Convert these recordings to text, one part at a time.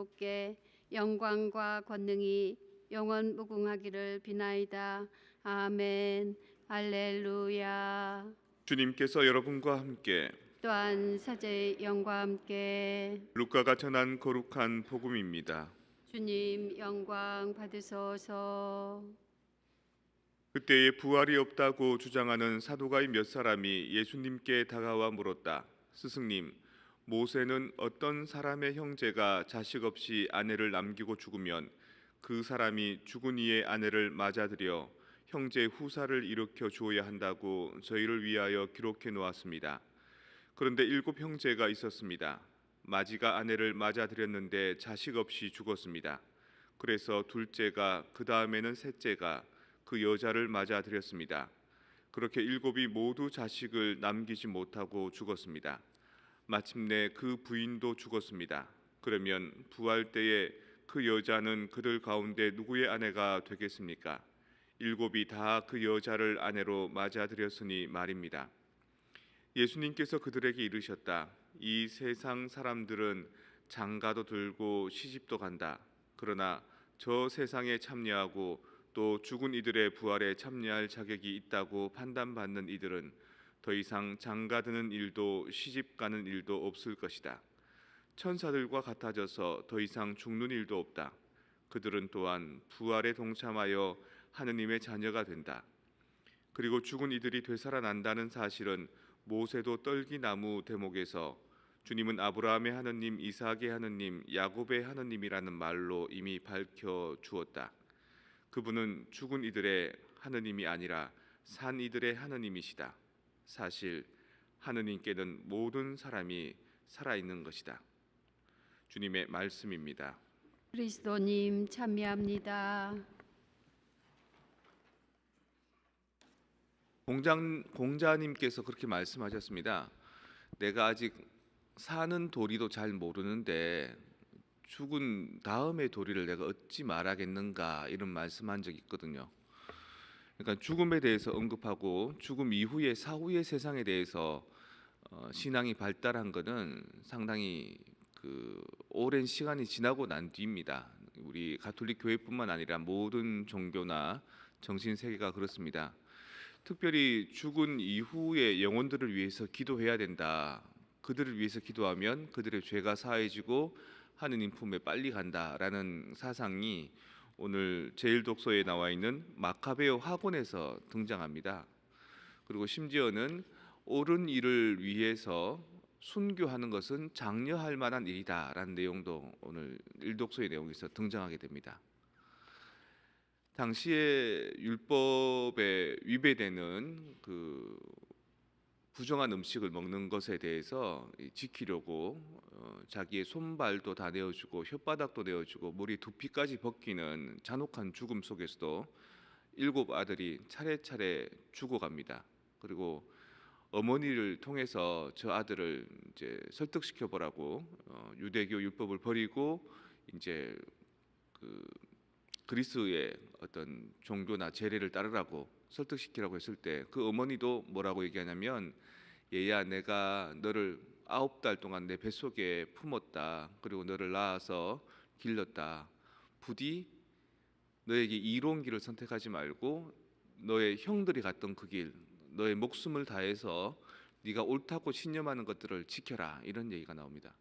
그리스도께 영광과 권능이 영원 무궁하기를 비나이다. 아멘. 할렐루야. 주님께서 여러분과 함께 또한 사제의 영과 함께 루카가 전한 거룩한 복음입니다. 주님 영광 받으소서. 그때에 부활이 없다고 주장하는 사두가의 몇 사람이 예수님께 다가와 물었다. 스승님, 모세는 어떤 사람의 형제가 자식 없이 아내를 남기고 죽으면 그 사람이 죽은 이의 아내를 맞아들여 형제 후사를 일으켜 주어야 한다고 저희를 위하여 기록해 놓았습니다. 그런데 7 형제가 있었습니다. 마지가 아내를 맞아들였는데 자식 없이 죽었습니다. 그래서 둘째가, 그 다음에는 셋째가 그 여자를 맞아들였습니다. 그렇게 7이 모두 자식을 남기지 못하고 죽었습니다. 마침내 그 부인도 죽었습니다. 그러면 부활 때에 그 여자는 그들 가운데 누구의 아내가 되겠습니까? 7이 다 그 여자를 아내로 맞아들였으니 말입니다. 예수님께서 그들에게 이르셨다. 이 세상 사람들은 장가도 들고 시집도 간다. 그러나 저 세상에 참여하고 또 죽은 이들의 부활에 참여할 자격이 있다고 판단받는 이들은 더 이상 장가드는 일도 시집가는 일도 없을 것이다. 천사들과 같아져서 더 이상 죽는 일도 없다. 그들은 또한 부활에 동참하여 하느님의 자녀가 된다. 그리고 죽은 이들이 되살아난다는 사실은 모세도 떨기나무 대목에서 주님은 아브라함의 하느님, 이삭의 하느님, 야곱의 하느님이라는 말로 이미 밝혀 주었다. 그분은 죽은 이들의 하느님이 아니라 산 이들의 하느님이시다. 사실 하느님께는 모든 사람이 살아있는 것이다. 주님의 말씀입니다. 그리스도님 참여합니다. 공자님께서 그렇게 말씀하셨습니다. 내가 아직 사는 도리도 잘 모르는데 죽은 다음의 도리를 내가 어찌 말하겠는가, 이런 말씀한 적이 있거든요. 그러니까 죽음에 대해서 언급하고 죽음 이후의 사후의 세상에 대해서 신앙이 발달한 것은 상당히 오랜 시간이 지나고 난 뒤입니다. 우리 가톨릭 교회뿐만 아니라 모든 종교나 정신 세계가 그렇습니다. 특별히 죽은 이후의 영혼들을 위해서 기도해야 된다. 그들을 위해서 기도하면 그들의 죄가 사해지고 하느님 품에 빨리 간다라는 사상이 오늘 제1독서에 나와 있는 마카베오 학원에서 등장합니다. 그리고 심지어는 옳은 일을 위해서 순교하는 것은 장려할 만한 일이다라는 내용도 오늘 1독서의 내용에서 등장하게 됩니다. 당시에 율법에 위배되는 부정한 음식을 먹는 것에 대해서 지키려고 자기의 손발도 다 내어주고 혓바닥도 내어주고 머리 두피까지 벗기는 잔혹한 죽음 속에서도 7 아들이 차례차례 죽어갑니다. 그리고 어머니를 통해서 저 아들을 이제 설득시켜 보라고 유대교 율법을 버리고 이제 그리스의 어떤 종교나 제례를 따르라고 설득시키라고 했을 때 그 어머니도 뭐라고 얘기하냐면, 얘야, 내가 너를 9달 동안 내 뱃속에 품었다. 그리고 너를 낳아서 길렀다. 부디 너에게 이로운 길을 선택하지 말고 너의 형들이 갔던 그 길, 너의 목숨을 다해서 네가 옳다고 신념하는 것들을 지켜라, 이런 얘기가 나옵니다.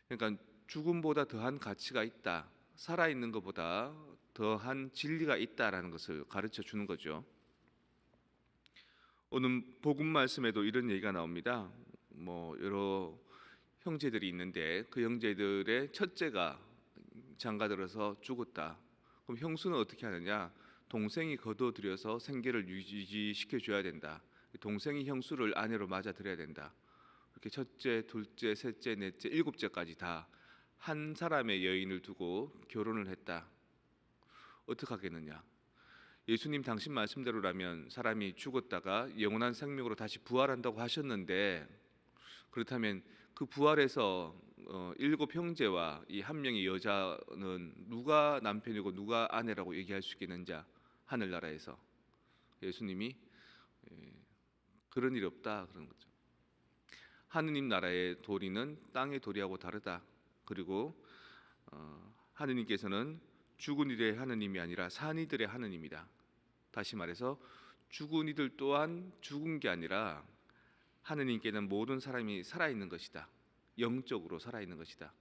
그러니까 죽음보다 더한 가치가 있다, 살아있는 것보다 더한 진리가 있다라는 것을 가르쳐 주는 거죠. 오늘 복음 말씀에도 이런 얘기가 나옵니다. 여러 형제들이 있는데 그 형제들의 첫째가 장가들어서 죽었다. 그럼 형수는 어떻게 하느냐? 동생이 거둬들여서 생계를 유지시켜 줘야 된다. 동생이 형수를 아내로 맞아들여야 된다. 이렇게 첫째, 둘째, 셋째, 넷째, 7째까지 다 한 사람의 여인을 두고 결혼을 했다. 어떻게 하겠느냐? 예수님 당신 말씀대로라면 사람이 죽었다가 영원한 생명으로 다시 부활한다고 하셨는데, 그렇다면 그 부활에서 7 형제와 이 한 명의 여자는 누가 남편이고 누가 아내라고 얘기할 수 있겠는지, 하늘나라에서 예수님이 그런 일이 없다, 그런 거죠. 하느님 나라의 도리는 땅의 도리하고 다르다. 그리고 하느님께서는 죽은 이들의 하느님이 아니라 산 이들의 하느님이다. 다시 말해서 죽은 이들 또한 죽은 게 아니라 하느님께는 모든 사람이 살아있는 것이다. 영적으로 살아있는 것이다.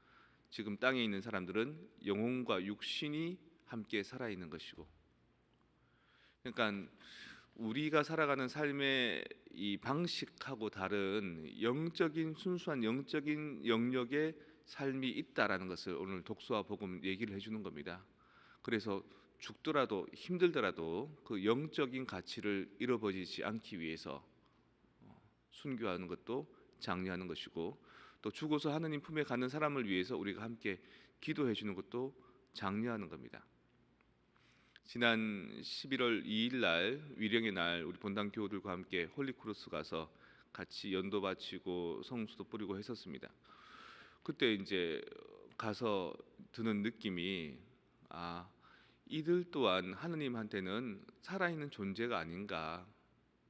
지금 땅에 있는 사람들은 영혼과 육신이 함께 살아있는 것이고, 그러니까 우리가 살아가는 삶의 이 방식하고 다른 영적인 순수한 영적인 영역의 삶이 있다라는 것을 오늘 독서와 복음 얘기를 해주는 겁니다. 그래서 죽더라도 힘들더라도 그 영적인 가치를 잃어버리지 않기 위해서 순교하는 것도 장려하는 것이고, 또 죽어서 하느님 품에 가는 사람을 위해서 우리가 함께 기도해 주는 것도 장려하는 겁니다. 지난 11월 2일 날 위령의 날 우리 본당 교우들과 함께 홀리크로스 가서 같이 연도 바치고 성수도 뿌리고 했었습니다. 그때 이제 가서 드는 느낌이 이들 또한 하느님한테는 살아있는 존재가 아닌가.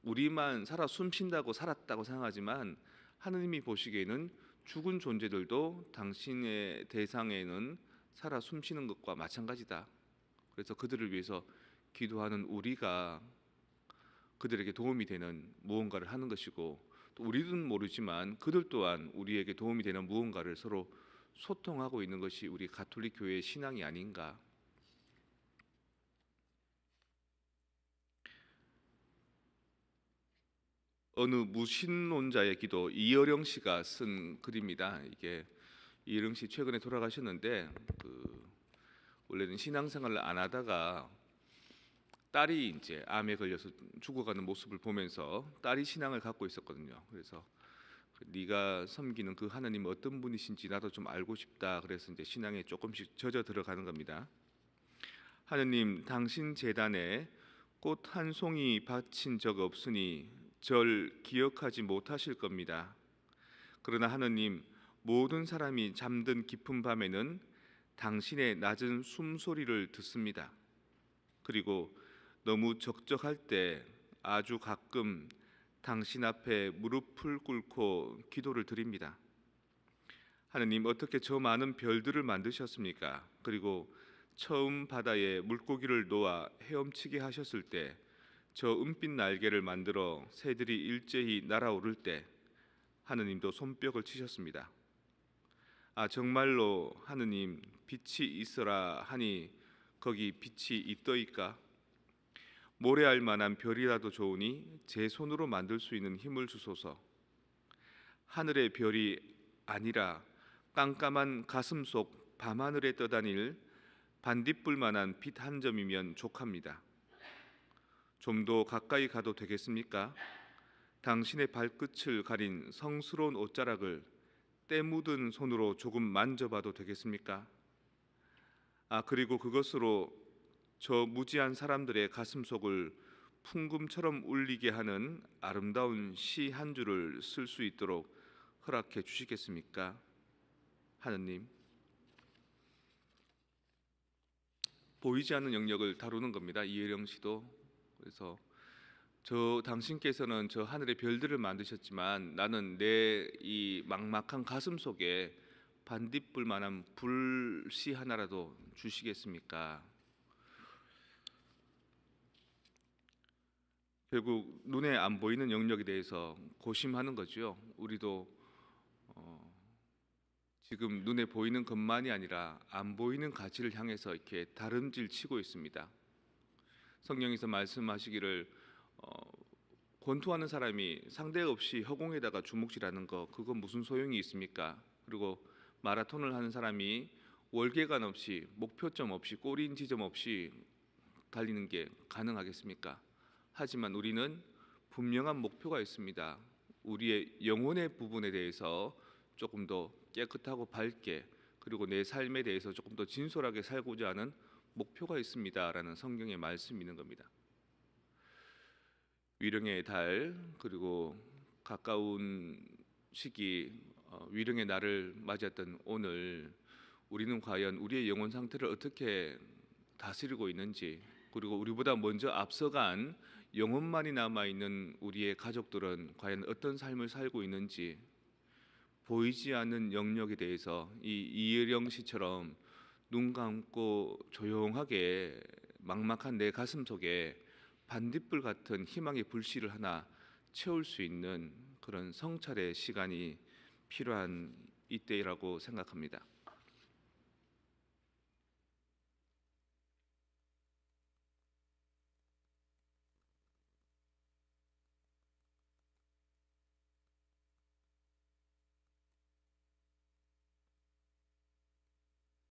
우리만 살아 숨쉰다고 살았다고 생각하지만 하느님이 보시기에는 죽은 존재들도 당신의 대상에는 살아 숨쉬는 것과 마찬가지다. 그래서 그들을 위해서 기도하는 우리가 그들에게 도움이 되는 무언가를 하는 것이고, 또 우리는 모르지만 그들 또한 우리에게 도움이 되는 무언가를 서로 소통하고 있는 것이 우리 가톨릭 교회의 신앙이 아닌가. 어느 무신론자의 기도, 이어령 씨가 쓴 글입니다. 이게 이어령 씨 최근에 돌아가셨는데 원래는 신앙생활을 안 하다가 딸이 이제 암에 걸려서 죽어가는 모습을 보면서 딸이 신앙을 갖고 있었거든요. 그래서 네가 섬기는 그 하나님 어떤 분이신지 나도 좀 알고 싶다. 그래서 이제 신앙에 조금씩 젖어 들어가는 겁니다. 하느님, 당신 제단에 꽃 한 송이 바친 적 없으니 절 기억하지 못하실 겁니다. 그러나 하느님, 모든 사람이 잠든 깊은 밤에는 당신의 낮은 숨소리를 듣습니다. 그리고 너무 적적할 때 아주 가끔 당신 앞에 무릎을 꿇고 기도를 드립니다. 하느님, 어떻게 저 많은 별들을 만드셨습니까? 그리고 처음 바다에 물고기를 놓아 헤엄치게 하셨을 때, 저 은빛 날개를 만들어 새들이 일제히 날아오를 때 하느님도 손뼉을 치셨습니다. 정말로 하느님, 빛이 있어라 하니 거기 빛이 있더이까? 모래알 만한 별이라도 좋으니 제 손으로 만들 수 있는 힘을 주소서. 하늘의 별이 아니라 깜깜한 가슴 속 밤하늘에 떠다닐 반딧불만한 빛 한 점이면 족합니다. 좀 더 가까이 가도 되겠습니까? 당신의 발끝을 가린 성스러운 옷자락을 때 묻은 손으로 조금 만져봐도 되겠습니까? 그리고 그것으로 저 무지한 사람들의 가슴 속을 풍금처럼 울리게 하는 아름다운 시 한 줄을 쓸 수 있도록 허락해 주시겠습니까? 하느님, 보이지 않는 영역을 다루는 겁니다. 이혜령 씨도. 그래서 당신께서는 저 하늘의 별들을 만드셨지만 나는 내 이 막막한 가슴 속에 반딧불만한 불씨 하나라도 주시겠습니까? 결국 눈에 안 보이는 영역에 대해서 고심하는 거죠. 우리도 지금 눈에 보이는 것만이 아니라 안 보이는 가치를 향해서 이렇게 다름질 치고 있습니다. 성경에서 말씀하시기를 권투하는 사람이 상대 없이 허공에다가 주먹질하는 거, 그건 무슨 소용이 있습니까? 그리고 마라톤을 하는 사람이 월계관 없이, 목표점 없이, 골인 지점 없이 달리는 게 가능하겠습니까? 하지만 우리는 분명한 목표가 있습니다. 우리의 영혼의 부분에 대해서 조금 더 깨끗하고 밝게, 그리고 내 삶에 대해서 조금 더 진솔하게 살고자 하는 목표가 있습니다라는 성경의 말씀이 있는 겁니다. 위령의 달, 그리고 가까운 시기 위령의 날을 맞이했던 오늘, 우리는 과연 우리의 영혼 상태를 어떻게 다스리고 있는지, 그리고 우리보다 먼저 앞서간 영혼만이 남아있는 우리의 가족들은 과연 어떤 삶을 살고 있는지, 보이지 않는 영역에 대해서 이 이혜령 씨처럼 눈 감고 조용하게 막막한 내 가슴 속에 반딧불 같은 희망의 불씨를 하나 채울 수 있는 그런 성찰의 시간이 필요한 이때라고 생각합니다.